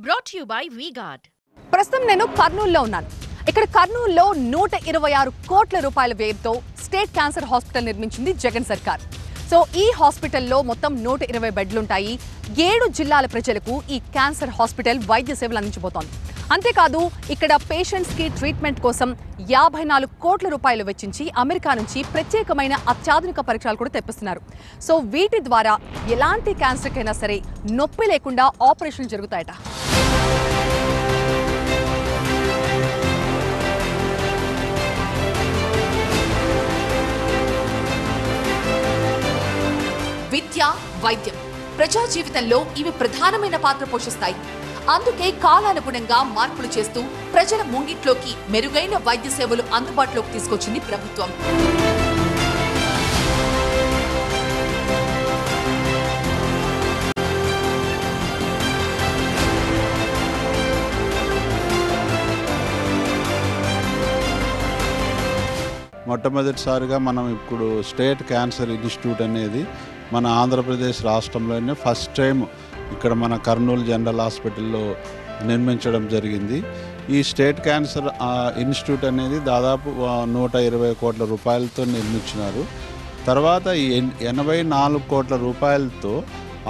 Brought to you by V-Guard. ప్రస్తుతం నేను కర్నూలులో ఉన్నాను. ఇక్కడ కర్నూలులో 126 కోట్ల రూపాయల వ్యయంతో స్టేట్ క్యాన్సర్ హాస్పిటల్ నిర్మించింది జగన్ సర్కార్. సో ఈ హాస్పిటల్లో మొత్తం 120 బెడ్లు ఉంటాయి. 7 జిల్లాల ప్రజలకు ఈ క్యాన్సర్ హాస్పిటల్ వైద్య సేవలు అందించబోతోంది. అంతేకాదు ఇక్కడ పేషెంట్స్ కి ట్రీట్మెంట్ కోసం 54 కోట్ల రూపాయలు వెచ్చించి అమెరికా నుంచి ప్రత్యేకమైన అత్యాధునిక పరీక్షలు కూడా తెప్పిస్తున్నారు. సో వీటి ద్వారా ఎలాంటి క్యాన్సర్కైనా సరే నొప్పి లేకుండా ఆపరేషన్లు జరుగుతాయట. విద్య, వైద్యం ప్రజా జీవితంలో ఇవి ప్రధానమైన పాత్ర పోషిస్తాయి. అందుకే కాలానుగుణంగా మార్పులు చేస్తూ ప్రజల ముంగిట్లోకి మెరుగైన వైద్య సేవలు అందుబాటులోకి తీసుకొచ్చింది ప్రభుత్వం. మొట్టమొదటిసారిగా మనం ఇప్పుడు స్టేట్ క్యాన్సర్ ఇన్స్టిట్యూట్ అనేది మన ఆంధ్రప్రదేశ్ రాష్ట్రంలోనే ఫస్ట్ టైం ఇక్కడ మన కర్నూలు జనరల్ హాస్పిటల్లో నిర్మించడం జరిగింది. ఈ స్టేట్ క్యాన్సర్ ఇన్స్టిట్యూట్ అనేది దాదాపు 120 కోట్ల రూపాయలతో నిర్మించినారు. తర్వాత 84 కోట్ల రూపాయలతో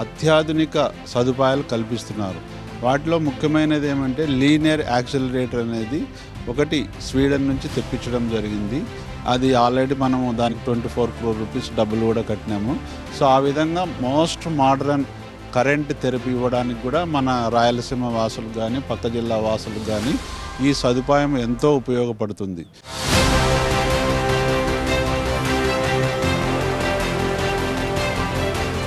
అత్యాధునిక సదుపాయాలు కల్పిస్తున్నారు. వాటిలో ముఖ్యమైనది ఏమంటే లీనియర్ యాక్సిలరేటర్ అనేది ఒకటి స్వీడన్ నుంచి తెప్పించడం జరిగింది. అది ఆల్రెడీ మనము దానికి 24 crore రూపీస్ డబ్బులు కూడా కట్టినాము. సో ఆ విధంగా మోస్ట్ మోడర్న్ కరెంట్ థెరపీ ఇవ్వడానికి కూడా మన రాయలసీమ వాసులకు కానీ పక్క జిల్లా వాసులకు కానీ ఈ సదుపాయం ఎంతో ఉపయోగపడుతుంది.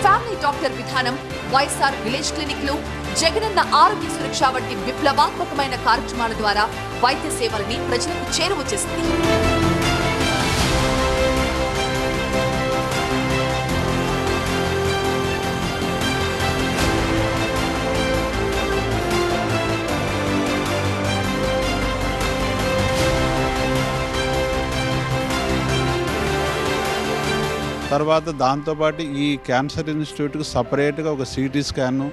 ఫ్యామిలీ డాక్టర్ విధానం, వైఎస్ఆర్ విలేజ్ క్లినిక్లు, జగనన్న ఆరోగ్య సురక్ష వంటి విప్లవాత్మకమైన కార్యక్రమాల ద్వారా వైద్య సేవలని ప్రజలకు చేరువ చేసింది. తర్వాత దాంతోపాటు ఈ క్యాన్సర్ ఇన్స్టిట్యూట్కి సపరేట్గా ఒక సిటీ స్కాను,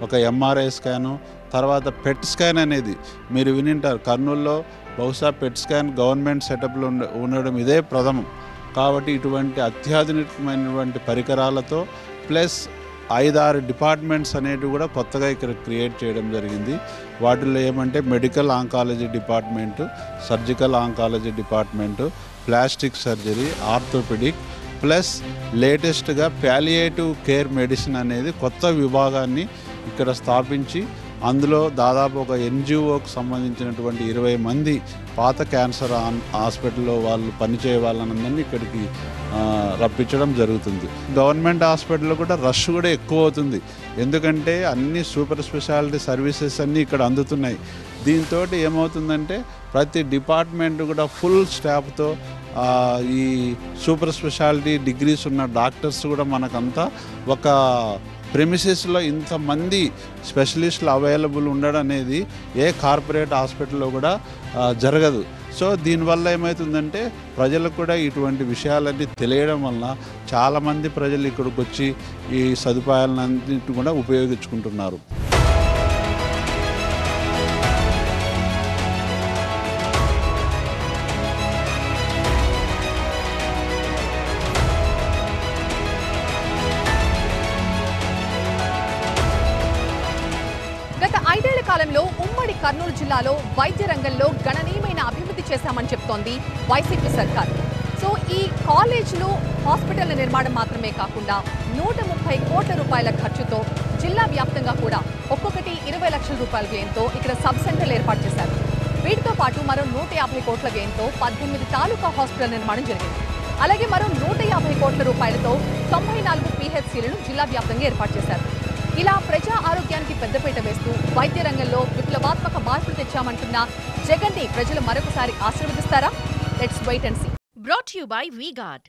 ఒక ఎంఆర్ఐ స్కాను, తర్వాత పెట్ స్కాన్ అనేది మీరు వినింటారు. కర్నూలులో బహుశా పెట్ స్కాన్ గవర్నమెంట్ సెటప్లో ఉండడం ఇదే ప్రథమం. కాబట్టి ఇటువంటి అత్యాధునికమైనటువంటి పరికరాలతో ప్లస్ 5-6 డిపార్ట్మెంట్స్ అనేటివి కూడా కొత్తగా ఇక్కడ క్రియేట్ చేయడం జరిగింది. వాటిల్లో ఏమంటే medical oncology department, surgical oncology department, plastic surgery, orthopaedic plus లేటెస్ట్గా ప్యాలియేటివ్ కేర్ మెడిసిన్ అనేది కొత్త విభాగాన్ని ఇక్కడ స్థాపించి అందులో దాదాపు ఒక ఎన్జిఓకి సంబంధించినటువంటి 20 మంది పాత క్యాన్సర్ హాస్పిటల్లో వాళ్ళు పనిచేయ వాళ్ళందరినీ ఇక్కడికి రప్పించడం జరుగుతుంది. గవర్నమెంట్ హాస్పిటల్లో కూడా రష్ కూడా ఎక్కువ అవుతుంది. ఎందుకంటే అన్ని సూపర్ స్పెషాలిటీ సర్వీసెస్ అన్నీ ఇక్కడ అందుతున్నాయి. దీంతో ఏమవుతుందంటే ప్రతి డిపార్ట్మెంట్ కూడా ఫుల్ స్టాఫ్తో ఈ సూపర్ స్పెషాలిటీ డిగ్రీస్ ఉన్న డాక్టర్స్ కూడా మనకంతా ఒక ప్రెమిసెస్లో ఇంతమంది స్పెషలిస్టులు అవైలబుల్ ఉండడం అనేది ఏ కార్పొరేట్ హాస్పిటల్లో కూడా జరగదు. సో దీనివల్ల ఏమవుతుందంటే ప్రజలకు కూడా ఇటువంటి విషయాలన్నీ తెలియడం వల్ల చాలామంది ప్రజలు ఇక్కడికి వచ్చి ఈ సదుపాయాలన్నింటినీ కూడా ఉపయోగించుకుంటున్నారు. గత 5 ఏళ్ల కాలంలో ఉమ్మడి కర్నూలు జిల్లాలో వైద్య రంగంలో గణనీయమైన అభివృద్ధి చేశామని చెప్తోంది వైసీపీ సర్కార్. సో ఈ కాలేజీలో హాస్పిటల్ నిర్మాణం మాత్రమే కాకుండా 130 కోట్ల రూపాయల ఖర్చుతో జిల్లా వ్యాప్తంగా కూడా ఒక్కొక్కటి 20 లక్షల రూపాయల వ్యయంతో ఇక్కడ సబ్ సెంటర్లు ఏర్పాటు చేశారు. వీటితో పాటు మరో 150 కోట్ల వ్యయంతో 18 తాలూకా హాస్పిటల్ నిర్మాణం జరిగింది. అలాగే మరో 150 కోట్ల రూపాయలతో 94 PHCలను జిల్లా వ్యాప్తంగా ఏర్పాటు చేశారు. ఇలా ప్రజా ఆరోగ్యానికి పెద్దపీట వేస్తూ వైద్య రంగంలో విప్లవాత్మక మార్పులు తెచ్చామంటున్న జగన్ ని ప్రజలు మరొకసారి ఆశీర్వదిస్తారా? Let's wait and see. Brought to you by V-Guard.